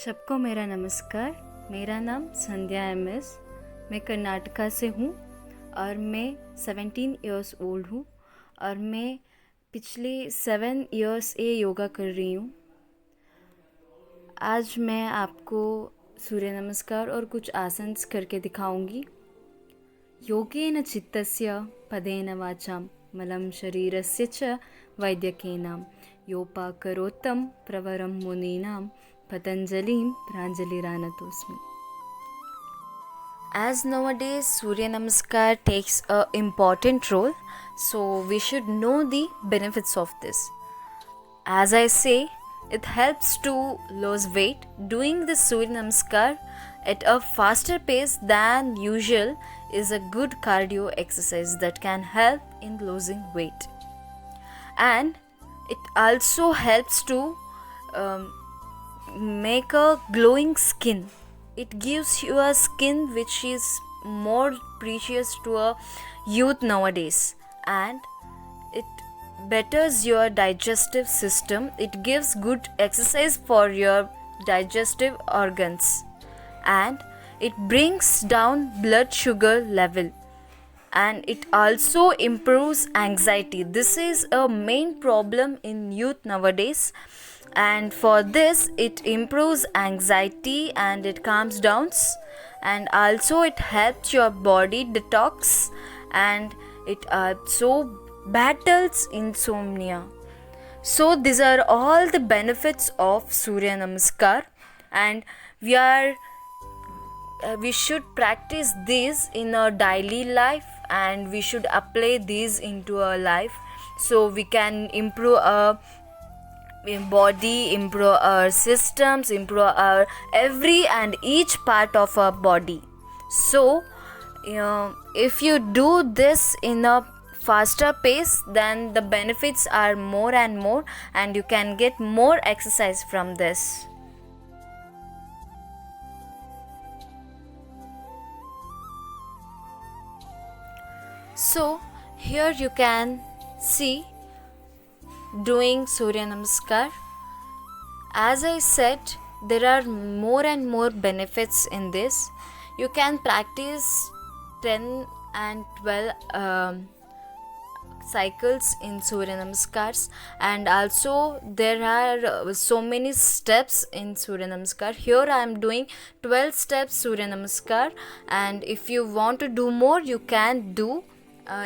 सबको मेरा नमस्कार। मेरा नाम संध्या एम.एस. मैं कर्नाटका से हूँ और मैं 17 इयर्स ओल्ड हूँ और मैं पिछले 7 इयर्स से योगा कर रही हूँ। आज मैं आपको सूर्य नमस्कार और कुछ आसन करके दिखाऊंगी। योगेन चित्तस्य पदेन वाचां मलं शरीरस्य च वैद्यकेनां योपाकरोत्तं प्रवरं मुनीनां पतंजलिं प्राञ्जलिरानतोऽस्मि. As nowadays Surya Namaskar takes a important role, so we should know the benefits of this. As I say, it helps to lose weight. Doing the Surya Namaskar at a faster pace than usual is a good cardio exercise that can help in losing weight. And it also helps to make a glowing skin. It gives you a skin which is more precious to a youth nowadays, and it betters your digestive system. It gives good exercise for your digestive organs, and it brings down blood sugar level, and it also improves anxiety. This is a main problem in youth nowadays, and for this it improves anxiety and it calms down, and also it helps your body detox, and it also battles insomnia. So these are all the benefits of Surya Namaskar, and we should practice this in our daily life, and we should apply these into our life so we can improve our body, improve our systems, improve our every and each part of our body. So if you do this in a faster pace, then the benefits are more and more, and you can get more exercise from this. So here you can see doing Surya Namaskar. As I said, there are more and more benefits in this. You can practice 10 and 12 cycles in Surya Namaskars, and also there are so many steps in Surya Namaskar. Here I am doing 12 steps Surya Namaskar, and if you want to do more, you can do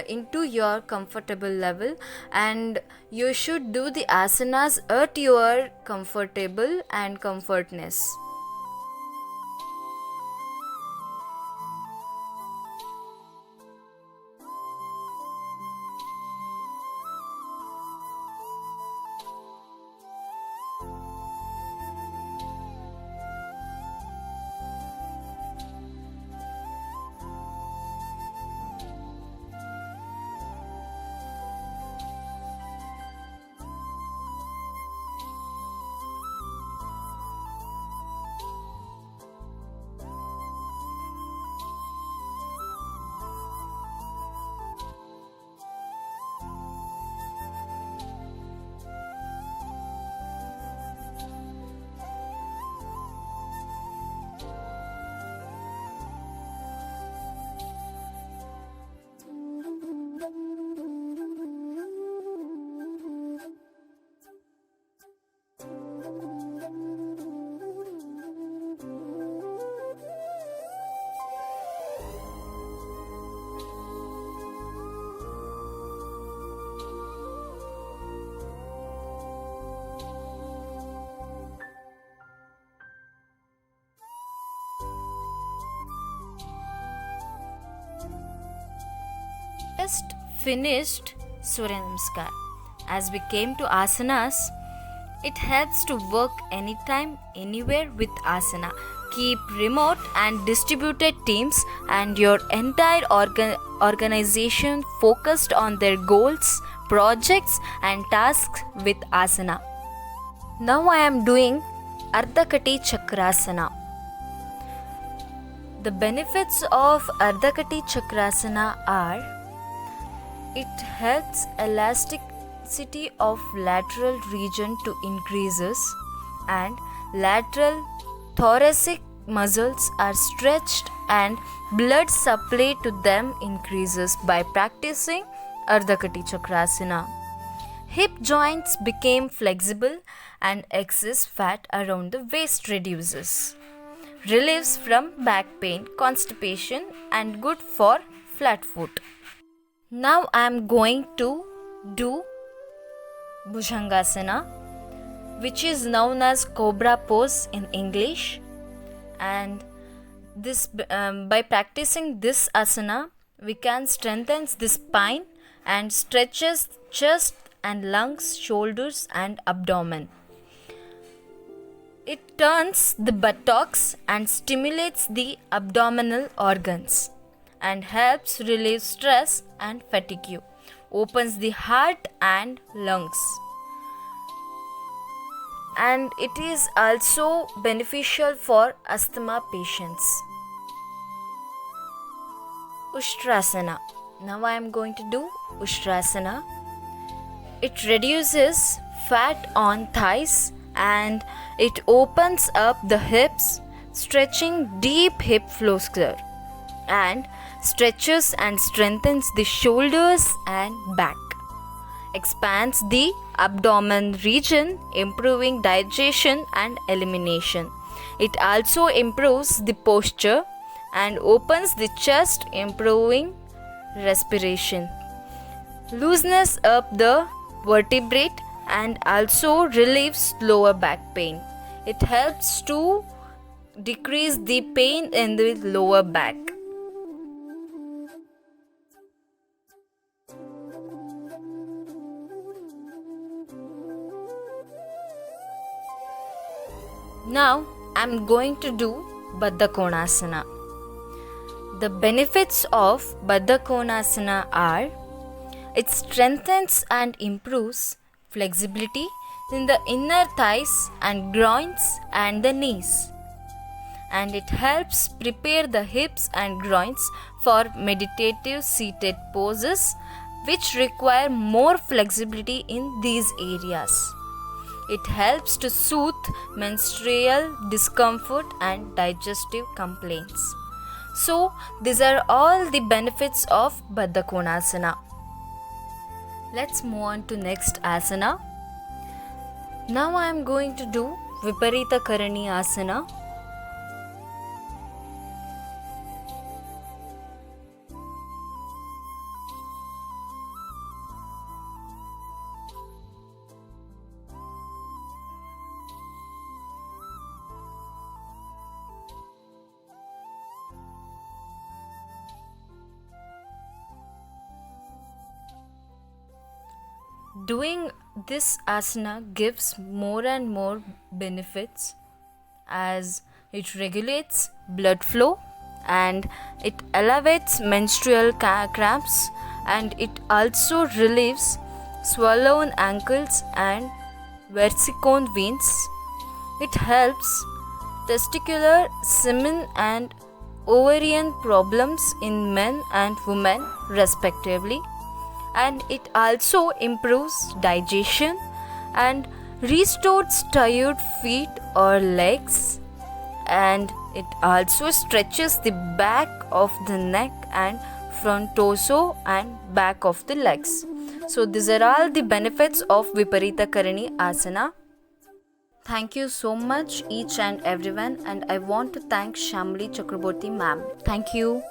into your comfortable level, and you should do the asanas at your comfortable and comfortness. Just finished Surya Namaskar. As we came to asanas, it helps to work anytime, anywhere with asana. Keep remote and distributed teams and your entire organization focused on their goals, projects, and tasks with asana. Now I am doing Ardhakati Chakrasana. The benefits of Ardhakati Chakrasana are: it helps elasticity of lateral region to increases, and lateral thoracic muscles are stretched and blood supply to them increases by practicing Ardha Kati Chakrasana. Hip joints became flexible and excess fat around the waist reduces. Relieves from back pain, constipation and good for flat foot. Now I am going to do Bhujangasana, which is known as Cobra pose in English. And this by practicing this asana, we can strengthen the spine and stretches chest and lungs, shoulders and abdomen. It turns the buttocks and stimulates the abdominal organs and helps relieve stress and fatigue. Opens the heart and lungs. And it is also beneficial for asthma patients. Ustrasana. Now I am going to do Ustrasana. It reduces fat on thighs and it opens up the hips, stretching deep hip flexor and stretches and strengthens the shoulders and back. Expands the abdomen region, improving digestion and elimination. It also improves the posture and opens the chest, improving respiration. Loosens up the vertebrae and also relieves lower back pain. It helps to decrease the pain in the lower back. Now I am going to do Baddha Konasana. The benefits of Baddha Konasana are: it strengthens and improves flexibility in the inner thighs and groins and the knees. And it helps prepare the hips and groins for meditative seated poses which require more flexibility in these areas. It helps to soothe menstrual discomfort and digestive complaints. So, these are all the benefits of Baddha Konasana. Let's move on to next asana. Now I am going to do Viparita Karani Asana. Doing this asana gives more and more benefits as it regulates blood flow and it alleviates menstrual cramps and it also relieves swollen ankles and varicose veins. It helps testicular, semen and ovarian problems in men and women respectively. And it also improves digestion and restores tired feet or legs, and it also stretches the back of the neck and front torso and back of the legs. So these are all the benefits of Viparita Karani Asana. Thank you so much each and everyone, and I want to thank Shamli Chakraborty ma'am. Thank you.